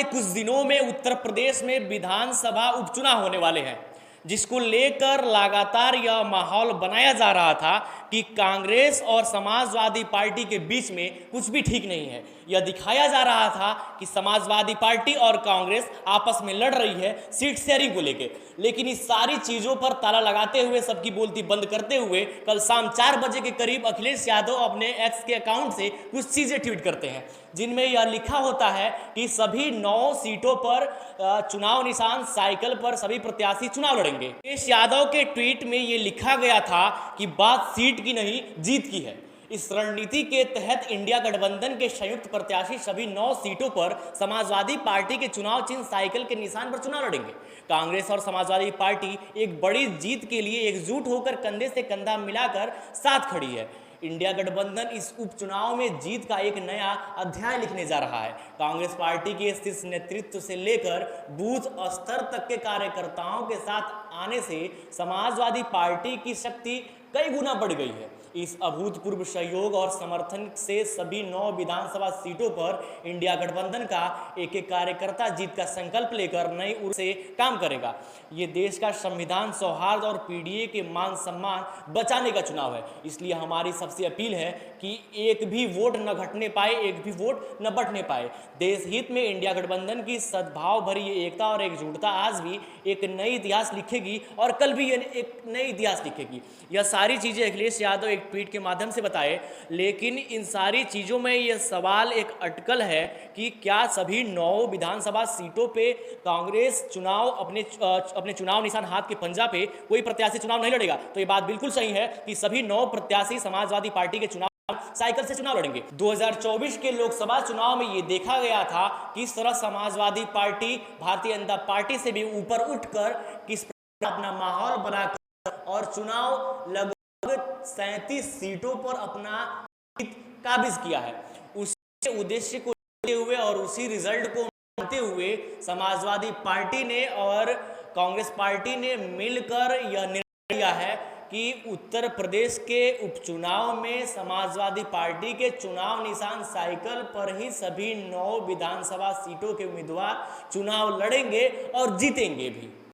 कुछ दिनों में उत्तर प्रदेश में विधानसभा उपचुनाव होने वाले हैं, जिसको लेकर लगातार यह माहौल बनाया जा रहा था कि कांग्रेस और समाजवादी पार्टी के बीच में कुछ भी ठीक नहीं है। यह दिखाया जा रहा था कि समाजवादी पार्टी और कांग्रेस आपस में लड़ रही है सीट शेयरिंग को लेकर, लेकिन इस सारी चीज़ों पर ताला लगाते हुए, सबकी बोलती बंद करते हुए, कल शाम 4 बजे के करीब अखिलेश यादव अपने एक्स के अकाउंट से कुछ चीज़ें ट्वीट करते हैं, जिनमें यह लिखा होता है कि सभी 9 सीटों पर चुनाव निशान साइकिल पर सभी प्रत्याशी चुनाव लड़ेंगे। अखिलेश यादव के ट्वीट में यह लिखा गया था कि बात सीट की नहीं, जीत की है। इस रणनीति के तहत इंडिया गठबंधन के संयुक्त प्रत्याशी सभी 9 सीटों पर समाजवादी पार्टी के चुनाव चिन्ह साइकिल के निशान पर चुनाव लड़ेंगे। कांग्रेस और समाजवादी पार्टी एक बड़ी जीत के लिए एकजुट होकर कंधे से कंधा मिलाकर साथ खड़ी है। इंडिया गठबंधन इस उपचुनाव में जीत का एक नया अध्याय लिखने जा रहा है। कांग्रेस पार्टी के शीर्ष नेतृत्व से लेकर बूथ स्तर तक के कार्यकर्ताओं के साथ आने से समाजवादी पार्टी की शक्ति कई गुना बढ़ गई है। इस अभूतपूर्व सहयोग और समर्थन से सभी 9 विधानसभा सीटों पर इंडिया गठबंधन का एक एक कार्यकर्ता जीत का संकल्प लेकर नई ऊर्जा से काम करेगा। ये देश का संविधान, सौहार्द और पीडीए के मान सम्मान बचाने का चुनाव है। इसलिए हमारी सबसे अपील है कि एक भी वोट न घटने पाए, एक भी वोट न बटने पाए। देश हित में इंडिया गठबंधन की सद्भाव भरी एकता और एकजुटता आज भी एक नई इतिहास लिखेगी और कल भी एक नई इतिहास लिखेगी। यह सारी चीज़ें अखिलेश यादव एक ट्वीट के माध्यम से बताए, लेकिन इन सारी चीज़ों में यह सवाल एक अटकल है कि क्या सभी 9 विधानसभा सीटों पे कांग्रेस चुनाव अपने चुनाव निशान हाथ के पंजा पे कोई प्रत्याशी चुनाव नहीं लड़ेगा। तो ये बात बिल्कुल सही है कि सभी 9 प्रत्याशी समाजवादी पार्टी के चुनाव साइकिल से चुनाव लड़ेंगे। 2024 के लोकसभा चुनाव में यह देखा गया था किस तरह समाजवादी पार्टी भारतीय जनता पार्टी से भी ऊपर उठकर किस प्रकार अपना माहौल बनाकर और चुनाव लगभग 37 सीटों पर अपना काबिज किया है। उसी उद्देश्य को लेते हुए और उसी रिजल्ट को मानते हुए समाजवादी पार्टी ने और कांग्रेस पार्टी ने मिलकर यह निर्णय लिया है कि उत्तर प्रदेश के उपचुनाव में समाजवादी पार्टी के चुनाव निशान साइकिल पर ही सभी 9 विधानसभा सीटों के उम्मीदवार चुनाव लड़ेंगे और जीतेंगे भी।